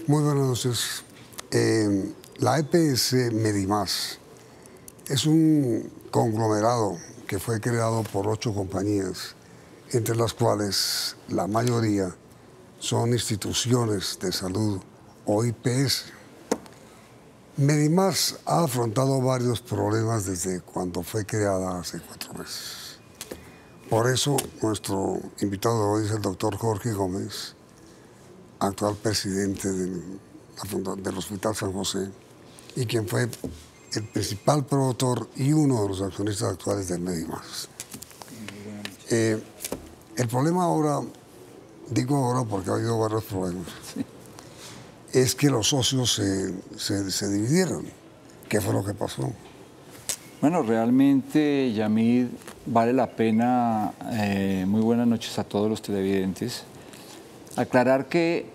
Muy buenas noches. La EPS Medimás es un conglomerado que fue creado por 8 compañías, entre las cuales la mayoría son instituciones de salud o IPS. Medimás ha afrontado varios problemas desde cuando fue creada hace 4 meses. Por eso nuestro invitado de hoy es el doctor Jorge Gómez, actual presidente del Hospital San José, y quien fue el principal promotor y uno de los accionistas actuales del Medimás. El problema ahora, digo ahora porque ha habido varios problemas, sí, es que los socios se dividieron. ¿Qué fue lo que pasó? Bueno, realmente, Yamid, vale la pena, muy buenas noches a todos los televidentes, aclarar que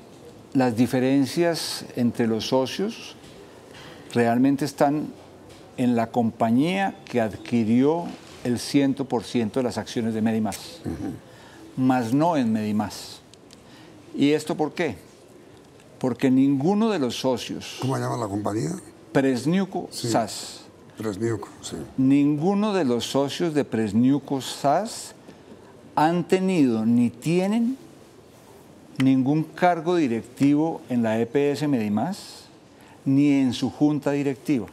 las diferencias entre los socios realmente están en la compañía que adquirió el 100% de las acciones de Medimás, más no en Medimás. ¿Y esto por qué? Porque ninguno de los socios... ¿Cómo se llama la compañía? Presniuco sí, SAS. Presniuco, sí. Ninguno de los socios de Presniuco SAS han tenido ni tienen ningún cargo directivo en la EPS Medimás ni en su junta directiva.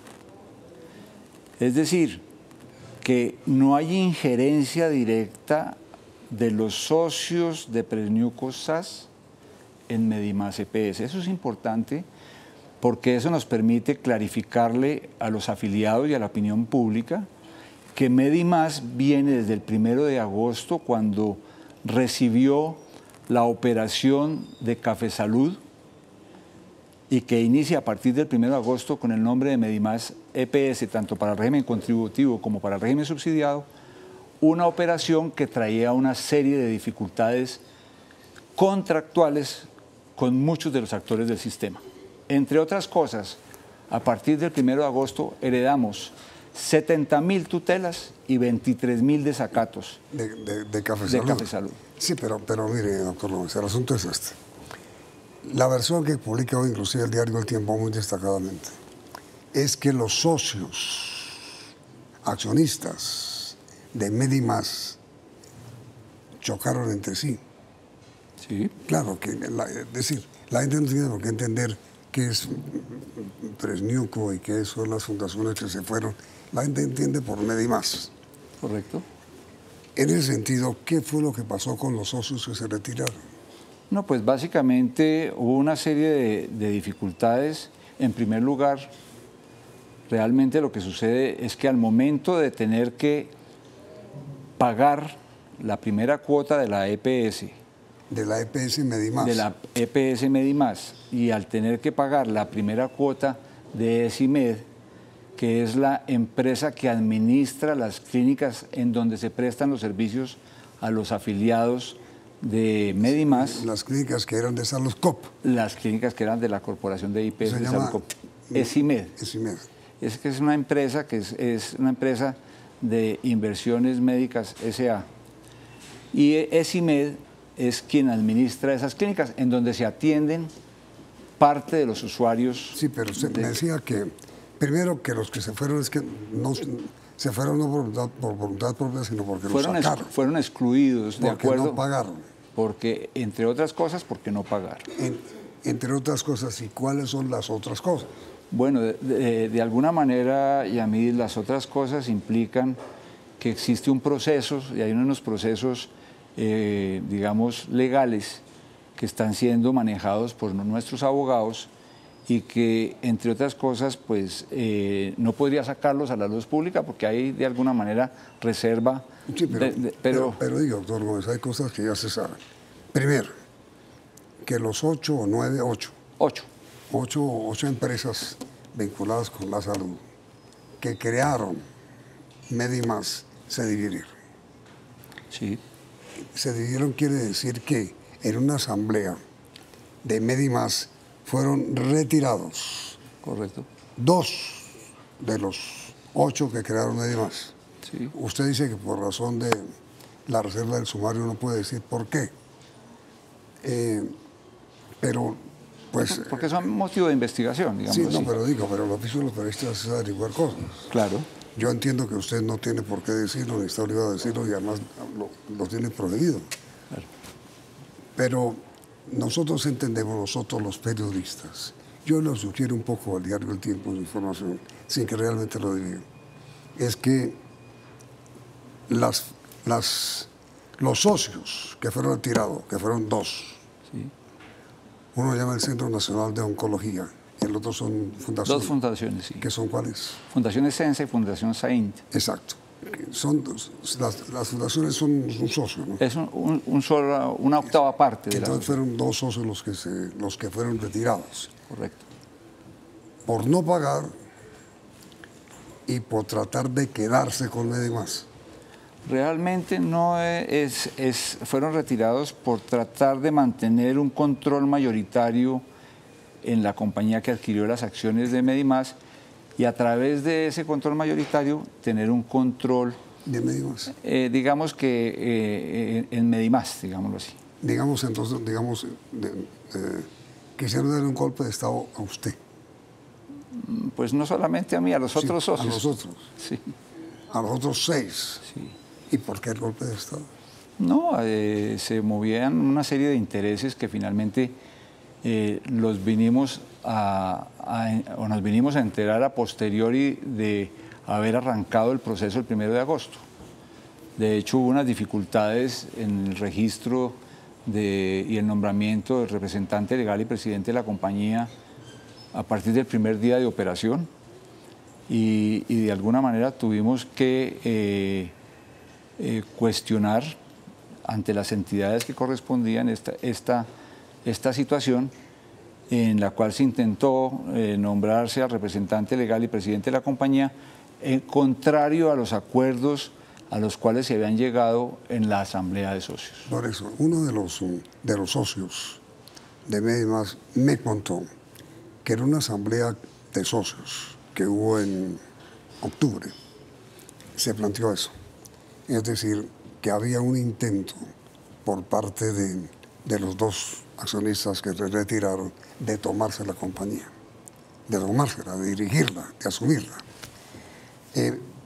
Es decir, que no hay injerencia directa de los socios de Presniuco SAS en Medimás EPS. Eso es importante porque eso nos permite clarificarle a los afiliados y a la opinión pública que Medimás viene desde el 1 de agosto, cuando recibió la operación de Café Salud, y que inicia a partir del 1 de agosto con el nombre de Medimás EPS, tanto para el régimen contributivo como para el régimen subsidiado, una operación que traía una serie de dificultades contractuales con muchos de los actores del sistema. Entre otras cosas, a partir del 1 de agosto heredamos 70.000 tutelas y 23.000 desacatos de Café Salud. Café Salud. Sí, pero mire, doctor Gómez, el asunto es este. La versión que publica hoy inclusive el diario El Tiempo muy destacadamente es que los socios accionistas de Medimás chocaron entre sí. Sí. Claro, es decir, la gente no tiene por qué entender qué es Presniuco y qué son las fundaciones que se fueron. La gente entiende por Medimás. Correcto. En ese sentido, ¿qué fue lo que pasó con los socios que se retiraron? No, pues básicamente hubo una serie de dificultades. En primer lugar, realmente lo que sucede es que al momento de tener que pagar la primera cuota de la EPS, de la EPS Medimás. De la EPS Medimás, y al tener que pagar la primera cuota de ESIMED, que es la empresa que administra las clínicas en donde se prestan los servicios a los afiliados de Medimás. Las clínicas que eran de Saludcop. Las clínicas que eran de la corporación de IPS de Saludcop. ESIMED. ESIMED. Es que es una empresa es una empresa de inversiones médicas S.A. Y ESIMED es quien administra esas clínicas en donde se atienden parte de los usuarios. Sí, pero usted me decía que primero que los que se fueron es que no se fueron no por voluntad propia, sino porque los sacaron. Fueron excluidos, de acuerdo. Porque no pagaron. Porque, entre otras cosas, porque no pagaron. Entre otras cosas, ¿y cuáles son las otras cosas? Bueno, de alguna manera, Yamid, las otras cosas implican que existe un proceso, y hay unos procesos, digamos, legales, que están siendo manejados por nuestros abogados y que, entre otras cosas, pues no podría sacarlos a la luz pública porque hay, de alguna manera, reserva. Sí, pero digo, doctor Gómez, hay cosas que ya se saben. Primero, que los 8 o 9, 8 empresas vinculadas con la salud que crearon Medimás se dividieron. Sí. Se dividieron quiere decir que en una asamblea de Medimás fueron retirados. Correcto. 2 de los 8 que crearon Medimás. Sí. Usted dice que por razón de la reserva del sumario no puede decir por qué. Pero Pues, porque son motivo de investigación, digamos sí, así. no, pero digo, pero el oficio de los periodistas es averiguar cosas. Claro. Yo entiendo que usted no tiene por qué decirlo, ni está obligado a decirlo, y además lo tiene prohibido. Claro. Pero nosotros entendemos, nosotros los periodistas, yo lo sugiero un poco al diario El Tiempo de información, sin que realmente lo diga, es que los socios que fueron retirados, que fueron dos, Sí. uno llama el Centro Nacional de Oncología y el otro son fundaciones. Dos fundaciones, sí. ¿Qué son cuáles? Fundación Esensa y Fundación Saint. Exacto. Las fundaciones son un socio, ¿no? Es una octava parte de Entonces fueron dos socios los que fueron retirados. Correcto. Por no pagar y por tratar de quedarse con Medimás. Realmente no fueron retirados por tratar de mantener un control mayoritario en la compañía que adquirió las acciones de Medimás y a través de ese control mayoritario tener un control, ¿De Medimás? digamos que en Medimás, digámoslo así. Digamos entonces, quisieron darle un golpe de Estado a usted. Pues no solamente a mí, a los otros socios. A los otros. Sí. A los otros 6. Sí. ¿Y por qué el golpe de Estado? No, se movían una serie de intereses que finalmente nos vinimos a enterar a posteriori de haber arrancado el proceso el 1 de agosto. De hecho, hubo unas dificultades en el registro y el nombramiento del representante legal y presidente de la compañía a partir del primer día de operación y de alguna manera tuvimos que cuestionar ante las entidades que correspondían esta situación en la cual se intentó nombrarse al representante legal y presidente de la compañía contrario a los acuerdos a los cuales se habían llegado en la asamblea de socios. Por eso, uno de los socios de Medimás me contó que era una asamblea de socios que hubo en octubre. Se planteó eso. Es decir, que había un intento por parte de los dos accionistas que se retiraron de tomarse la compañía, de tomársela, de dirigirla, de asumirla.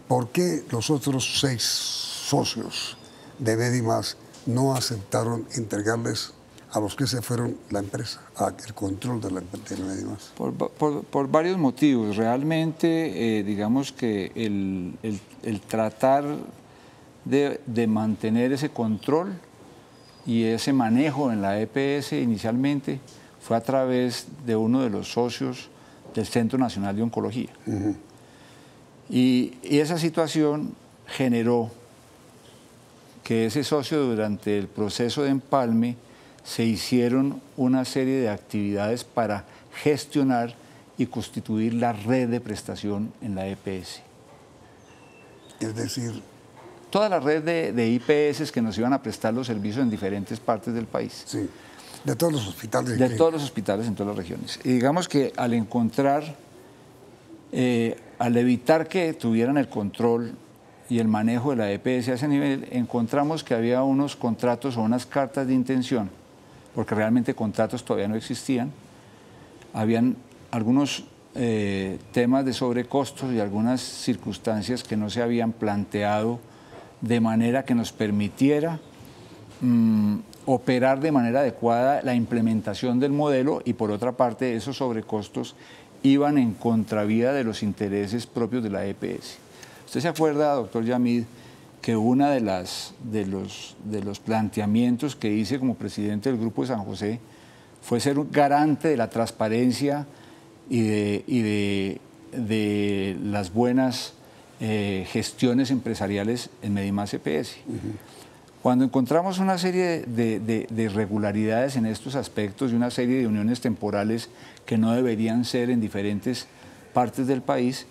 ¿Por qué los otros 6 socios de Medimás no aceptaron entregarles a los que se fueron la empresa, el control de Medimás? Por varios motivos. Realmente, digamos que el tratar de mantener ese control y ese manejo en la EPS inicialmente fue a través de uno de los socios del Centro Nacional de Oncología. Y esa situación generó que ese socio durante el proceso de empalme se hicieron una serie de actividades para gestionar y constituir la red de prestación en la EPS. Es decir, toda la red de IPS que nos iban a prestar los servicios en diferentes partes del país. Sí, de todos los hospitales. De todos los hospitales en todas las regiones. Y digamos que al evitar que tuvieran el control y el manejo de la EPS a ese nivel, encontramos que había unos contratos o unas cartas de intención, porque realmente contratos todavía no existían. Habían algunos temas de sobrecostos y algunas circunstancias que no se habían planteado de manera que nos permitiera operar de manera adecuada la implementación del modelo y por otra parte esos sobrecostos iban en contravía de los intereses propios de la EPS. ¿Usted se acuerda, doctor Yamid, que uno de los planteamientos que hice como presidente del Grupo de San José fue ser un garante de la transparencia y de las buenas gestiones empresariales en Medimás EPS? Cuando encontramos una serie de irregularidades en estos aspectos y una serie de uniones temporales que no deberían ser en diferentes partes del país,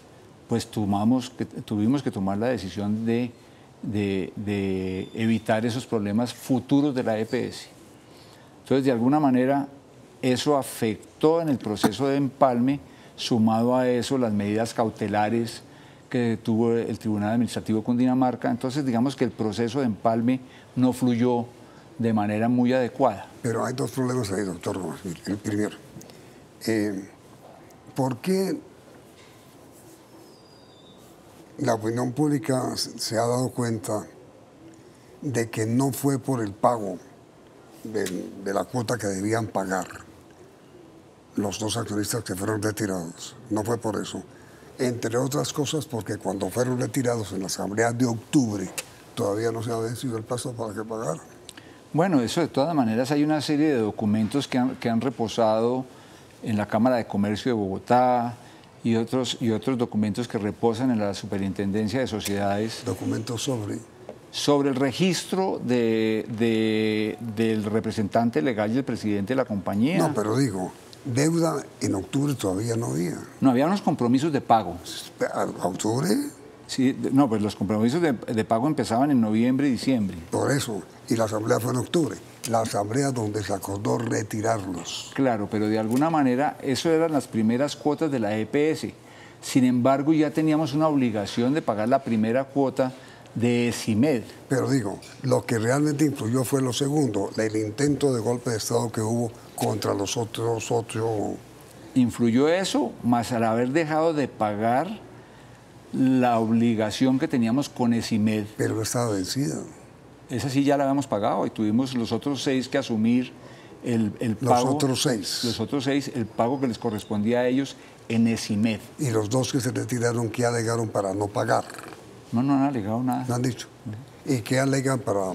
pues tuvimos que tomar la decisión de evitar esos problemas futuros de la EPS. Entonces, de alguna manera, eso afectó en el proceso de empalme, sumado a eso las medidas cautelares que tuvo el Tribunal Administrativo de Cundinamarca. Entonces, digamos que el proceso de empalme no fluyó de manera muy adecuada. Pero hay dos problemas ahí, doctor Gómez. El primero, ¿Por qué la opinión pública se ha dado cuenta de que no fue por el pago de la cuota que debían pagar los dos accionistas que fueron retirados? No fue por eso. Entre otras cosas porque cuando fueron retirados en la asamblea de octubre todavía no se ha vencido el plazo para que pagaran. Bueno, eso de todas maneras hay una serie de documentos que han reposado en la Cámara de Comercio de Bogotá y otros documentos que reposan en la Superintendencia de Sociedades. ¿Documentos sobre? Sobre el registro del representante legal y el presidente de la compañía. No, pero digo, deuda en octubre todavía no había. No, había unos compromisos de pago. ¿Octubre? Sí, no, pues los compromisos de pago empezaban en noviembre y diciembre. Por eso, y la asamblea fue en octubre. La asamblea donde se acordó retirarlos. Claro, pero de alguna manera eso eran las primeras cuotas de la EPS. Sin embargo, ya teníamos una obligación de pagar la primera cuota de ESIMED. Pero digo, lo que realmente influyó fue lo segundo, el intento de golpe de Estado que hubo contra los otros 8. Influyó eso, más al haber dejado de pagar la obligación que teníamos con ESIMED. Pero estaba vencida. Esa sí ya la habíamos pagado y tuvimos los otros 6 que asumir el pago. Los otros 6. Los otros 6, el pago que les correspondía a ellos en ESIMED. Y los 2 que se retiraron, ¿qué alegaron para no pagar? No han alegado nada. No han dicho. ¿Y qué alegan para...?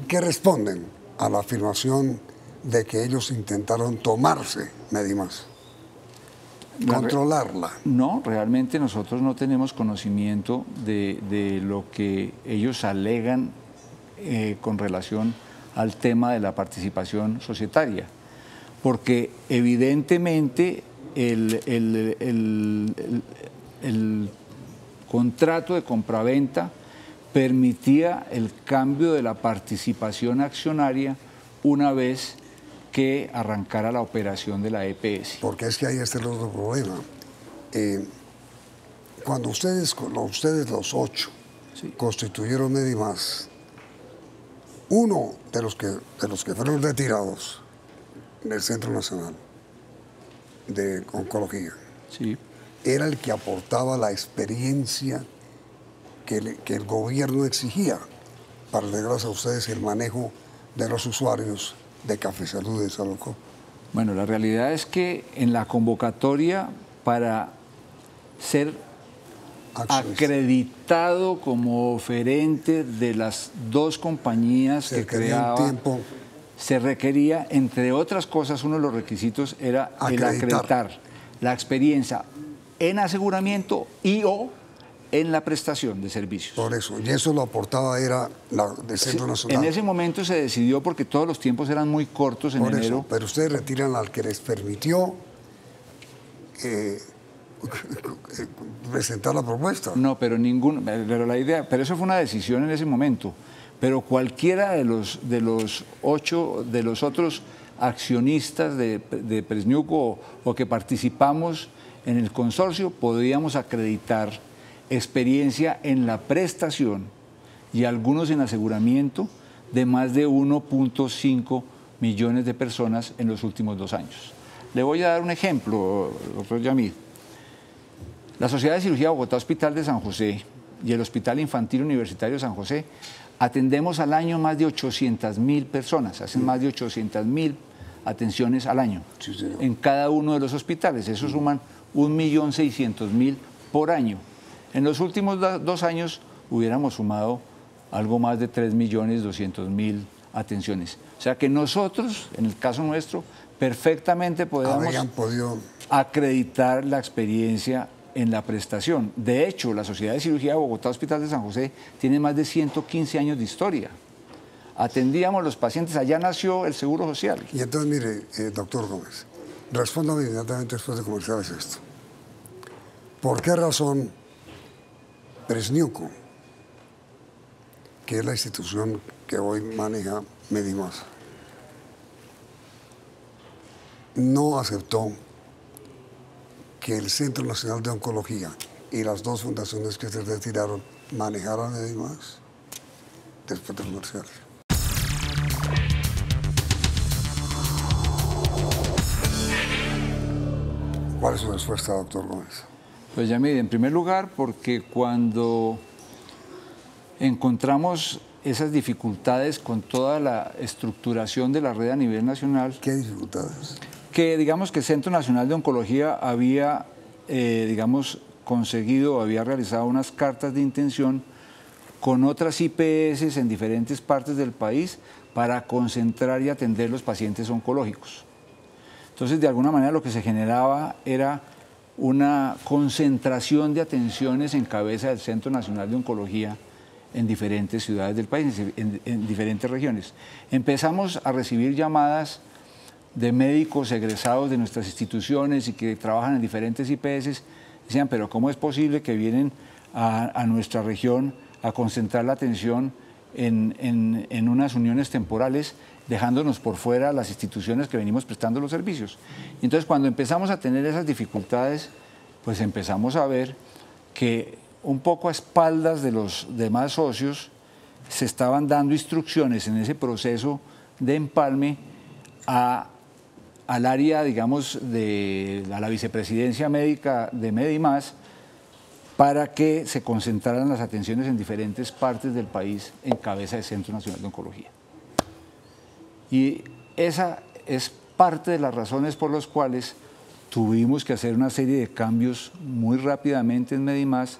¿Qué responden a la afirmación de que ellos intentaron tomarse Medimás? Controlarla. No, realmente nosotros no tenemos conocimiento de lo que ellos alegan con relación al tema de la participación societaria, porque evidentemente el contrato de compraventa permitía el cambio de la participación accionaria una vez que arrancara la operación de la EPS. Porque es que ahí está el otro problema. Cuando ustedes los 8 Sí. constituyeron Medimás, uno de los que fueron retirados del Centro Nacional de Oncología Sí. era el que aportaba la experiencia que el gobierno exigía para darles a ustedes el manejo de los usuarios de Café Salud de Salocó. Bueno, la realidad es que en la convocatoria para ser acreditado como oferente de las 2 compañías que creaba, se requería, entre otras cosas, uno de los requisitos era el acreditar la experiencia en aseguramiento y o en la prestación de servicios. Por eso, y eso lo aportaba era la del Centro Nacional. En ese momento se decidió porque todos los tiempos eran muy cortos en enero. Eso, pero ustedes retiran al que les permitió presentar la propuesta. No, pero pero eso fue una decisión en ese momento. Pero cualquiera de los otros accionistas de Presniuco o que participamos en el consorcio podíamos acreditar experiencia en la prestación y algunos en aseguramiento de más de 1.5 millones de personas en los últimos 2 años. Le voy a dar un ejemplo, doctor Yamid. La Sociedad de Cirugía Bogotá Hospital de San José y el Hospital Infantil Universitario de San José atendemos al año más de 800.000 personas, hacen más de 800.000 atenciones al año en cada uno de los hospitales. Eso suman 1.600.000 por año. En los últimos 2 años hubiéramos sumado algo más de 3.200.000 atenciones. O sea que nosotros, en el caso nuestro, perfectamente podemos acreditar la experiencia en la prestación. De hecho, la Sociedad de Cirugía de Bogotá Hospital de San José tiene más de 115 años de historia. Atendíamos a los pacientes, allá nació el Seguro Social. Y entonces, mire, doctor Gómez, respóndame inmediatamente después de comerciales esto. ¿Por qué razón Presniuco, que es la institución que hoy maneja Medimás, no aceptó que el Centro Nacional de Oncología y las 2 fundaciones que se retiraron manejaran Medimás? Después de comerciales. ¿Cuál es su respuesta, doctor Gómez? Pues ya mire, en primer lugar, porque cuando encontramos esas dificultades con toda la estructuración de la red a nivel nacional. ¿Qué dificultades? Que digamos que el Centro Nacional de Oncología había, digamos, conseguido, había realizado unas cartas de intención con otras IPS en diferentes partes del país para concentrar y atender los pacientes oncológicos. Entonces, de alguna manera lo que se generaba era una concentración de atenciones en cabeza del Centro Nacional de Oncología en diferentes ciudades del país, en diferentes regiones. Empezamos a recibir llamadas de médicos egresados de nuestras instituciones y que trabajan en diferentes IPS, decían, pero ¿cómo es posible que vienen a nuestra región a concentrar la atención en unas uniones temporales, dejándonos por fuera las instituciones que venimos prestando los servicios? Y entonces, cuando empezamos a tener esas dificultades, pues empezamos a ver que un poco a espaldas de los demás socios se estaban dando instrucciones en ese proceso de empalme al área, digamos, a la vicepresidencia médica de Medimás, para que se concentraran las atenciones en diferentes partes del país en cabeza del Centro Nacional de Oncología. Y esa es parte de las razones por las cuales tuvimos que hacer una serie de cambios muy rápidamente en Medimás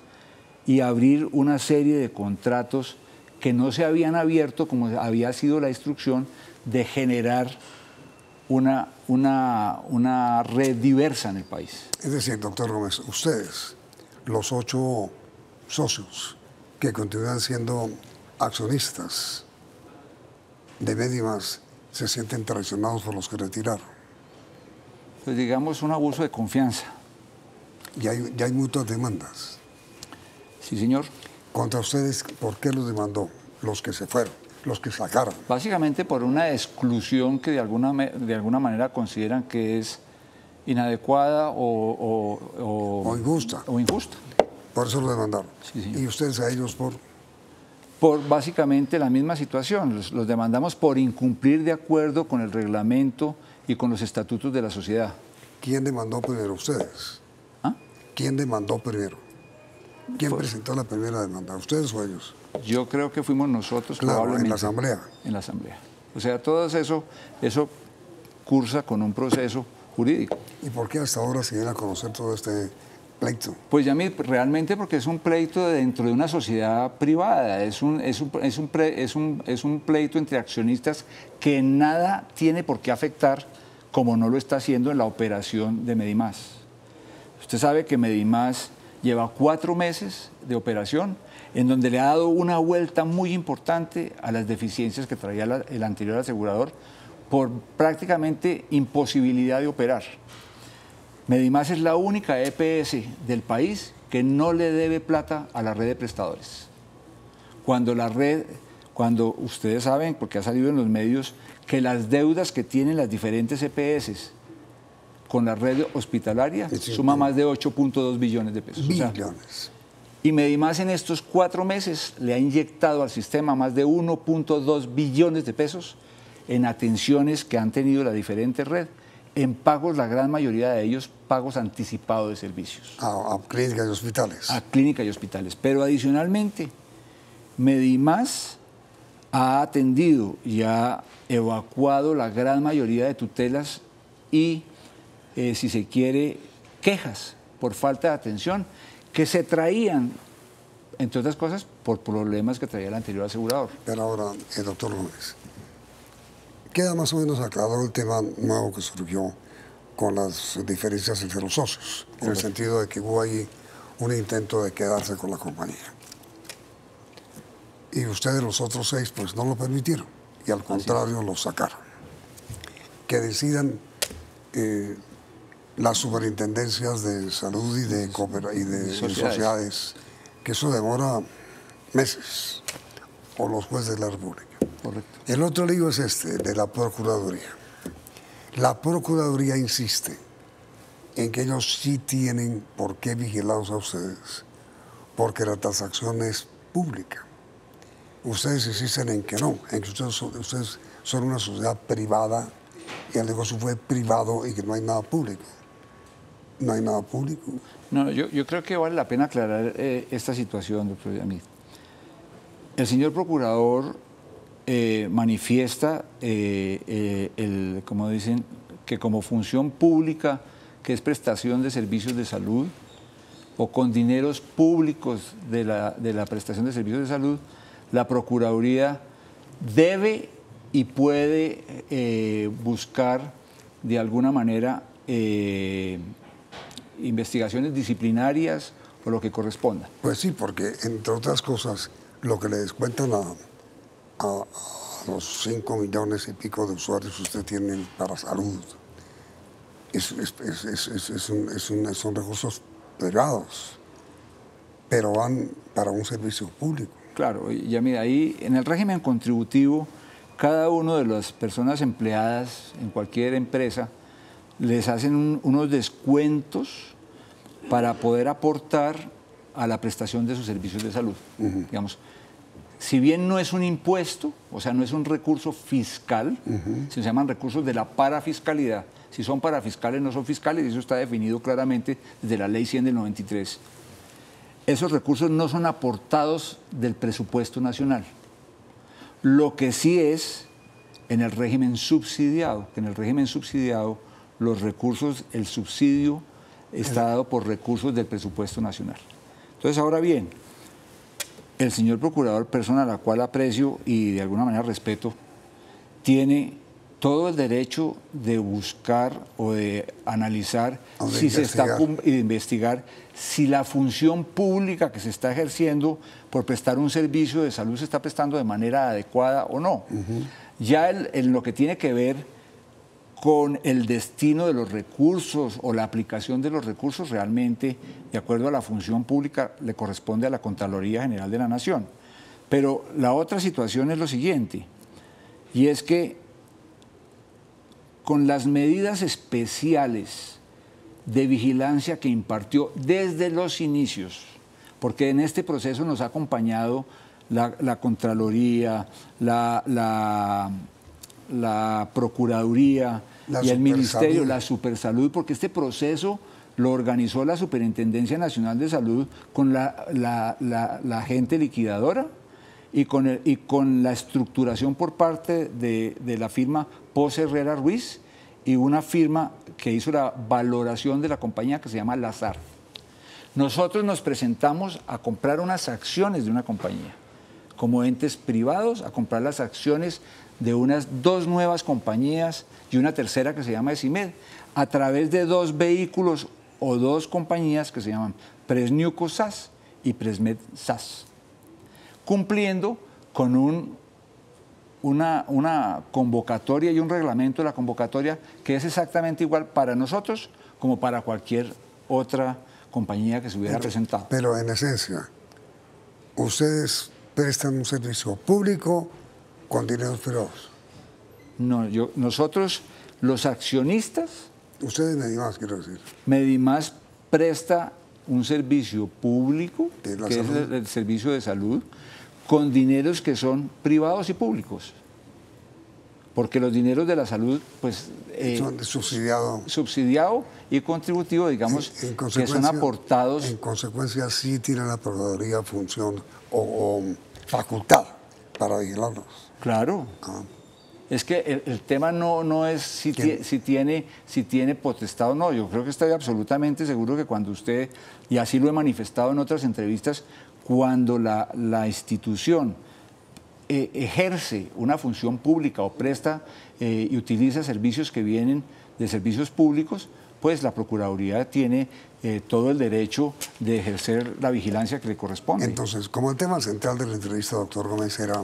y abrir una serie de contratos que no se habían abierto como había sido la instrucción de generar una red diversa en el país. Es decir, doctor Gómez, ustedes, los 8 socios que continúan siendo accionistas de Medimás, se sienten traicionados por los que retiraron. Pues digamos un abuso de confianza. Ya hay muchas demandas. Sí, señor. Contra ustedes, ¿por qué los demandó? Los que se fueron, los que sacaron. Básicamente por una exclusión que de alguna manera consideran que es inadecuada o injusta. O injusta. Por eso lo demandaron. Sí, señor. Y ustedes a ellos por básicamente la misma situación. Los demandamos por incumplir de acuerdo con el reglamento y con los estatutos de la sociedad. ¿Quién demandó primero? ¿Ustedes? ¿Ah? ¿Quién demandó primero? ¿Quién presentó la primera demanda? ¿Ustedes o ellos? Yo creo que fuimos nosotros, claro, probablemente. en la asamblea. En la asamblea. O sea, todo eso cursa con un proceso jurídico. ¿Y por qué hasta ahora se viene a conocer todo este pleito? Pues ya realmente porque es un pleito dentro de una sociedad privada, es un pleito entre accionistas que nada tiene por qué afectar, como no lo está haciendo en la operación de Medimás. Usted sabe que Medimás lleva 4 meses de operación, en donde le ha dado una vuelta muy importante a las deficiencias que traía el anterior asegurador por prácticamente imposibilidad de operar. Medimás es la única EPS del país que no le debe plata a la red de prestadores. Cuando ustedes saben, porque ha salido en los medios, que las deudas que tienen las diferentes EPS con la red hospitalaria suma más de 8.2 billones de pesos. Billones. Y Medimás en estos 4 meses le ha inyectado al sistema más de 1.2 billones de pesos en atenciones que han tenido la diferente red, en pagos, la gran mayoría de ellos, pagos anticipados de servicios. A clínicas y hospitales. A clínicas y hospitales. Pero adicionalmente, Medimás ha atendido y ha evacuado la gran mayoría de tutelas y, si se quiere, quejas por falta de atención que se traían, entre otras cosas, por problemas que traía el anterior asegurador. Pero ahora, doctor Gómez, queda más o menos aclarado el tema nuevo que surgió con las diferencias entre los socios, en el sentido de que hubo ahí un intento de quedarse con la compañía. Y ustedes, los otros 6, pues no lo permitieron, y al contrario lo sacaron. Que decidan las superintendencias de salud y de sociedades, que eso demora meses, o los jueces de la República. Correcto. El otro lío es este, de la Procuraduría. La Procuraduría insiste en que ellos sí tienen por qué vigilarlos a ustedes, porque la transacción es pública. Ustedes insisten en que no, en que ustedes son una sociedad privada y el negocio fue privado y que no hay nada público. no hay nada público. No, yo creo que vale la pena aclarar esta situación, doctor Yamid. El señor procurador manifiesta, como dicen, que como función pública, que es prestación de servicios de salud, o con dineros públicos de la prestación de servicios de salud, la Procuraduría debe y puede buscar de alguna manera investigaciones disciplinarias o lo que corresponda. Pues sí, porque entre otras cosas, lo que le descuentan a los 5 millones y pico de usuarios que usted tiene para salud, son recursos privados, pero van para un servicio público. Claro, ya mira, ahí en el régimen contributivo, cada una de las personas empleadas en cualquier empresa les hacen unos descuentos para poder aportar a la prestación de sus servicios de salud. Digamos, si bien no es un impuesto, o sea, no es un recurso fiscal, se llaman recursos de la parafiscalidad. Si son parafiscales, no son fiscales, y eso está definido claramente desde la Ley 100 del 93. Esos recursos no son aportados del presupuesto nacional. Lo que sí es en el régimen subsidiado, que en el régimen subsidiado los recursos, el subsidio está dado por recursos del presupuesto nacional. Entonces, ahora bien, el señor procurador, persona a la cual aprecio y de alguna manera respeto, tiene todo el derecho de buscar o de analizar si se está y de investigar si la función pública que se está ejerciendo por prestar un servicio de salud se está prestando de manera adecuada o no. Ya en lo que tiene que ver con el destino de los recursos o la aplicación de los recursos, realmente, de acuerdo a la función pública, le corresponde a la Contraloría General de la Nación. Pero la otra situación es lo siguiente, y es que con las medidas especiales de vigilancia que impartió desde los inicios, porque en este proceso nos ha acompañado la Contraloría, la Procuraduría y el Ministerio, la Supersalud, porque este proceso lo organizó la Superintendencia Nacional de Salud con la agente liquidadora y con la estructuración por parte de la firma Pose Herrera Ruiz y una firma que hizo la valoración de la compañía que se llama Lazar. Nosotros nos presentamos a comprar unas acciones de una compañía, como entes privados, a comprar las acciones de unas 2 nuevas compañías y una tercera que se llama Esimed, a través de 2 vehículos o 2 compañías que se llaman Presnuco SAS y Presmed SAS, cumpliendo con una convocatoria y un reglamento de la convocatoria que es exactamente igual para nosotros como para cualquier otra compañía que se hubiera presentado. Pero en esencia, ustedes prestan un servicio público con dineros privados. No, nosotros, los accionistas... Ustedes, Medimás, quiero decir. Medimás presta un servicio público, que es el servicio de salud, con dineros que son privados y públicos. Porque los dineros de la salud, pues... son subsidiado y contributivo, digamos, que son aportados... En consecuencia, sí tiene la Procuraduría función o facultad para vigilarlos. Claro. Es que el tema no es si tiene potestad o no. Yo creo que estoy absolutamente seguro que cuando usted, y así lo he manifestado en otras entrevistas, cuando la institución ejerce una función pública o presta y utiliza servicios que vienen de servicios públicos, pues la Procuraduría tiene todo el derecho de ejercer la vigilancia que le corresponde. Entonces, como el tema central de la entrevista, doctor Gómez, era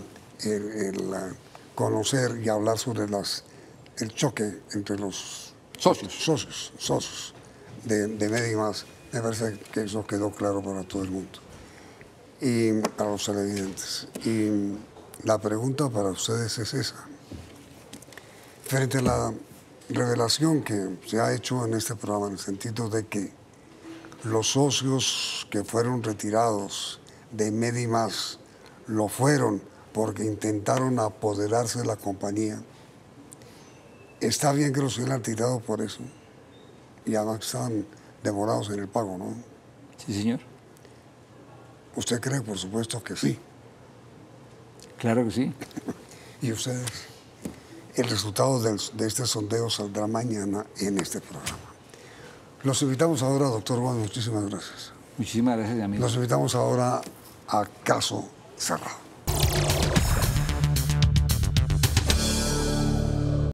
conocer y hablar sobre el choque entre los socios de Medimás, me parece que eso quedó claro para todo el mundo y para los televidentes. Y la pregunta para ustedes es esa. Frente a la revelación que se ha hecho en este programa, en el sentido de que los socios que fueron retirados de Medimás lo fueron porque intentaron apoderarse de la compañía, ¿está bien que los hubieran tirado por eso? Y además estaban demorados en el pago, ¿no? Sí, señor. ¿Usted cree, por supuesto, que sí? Claro que sí. ¿Y ustedes? El resultado de este sondeo saldrá mañana en este programa. Los invitamos ahora, doctor Gómez, muchísimas gracias. Muchísimas gracias, amigo. Los invitamos ahora a Caso Cerrado.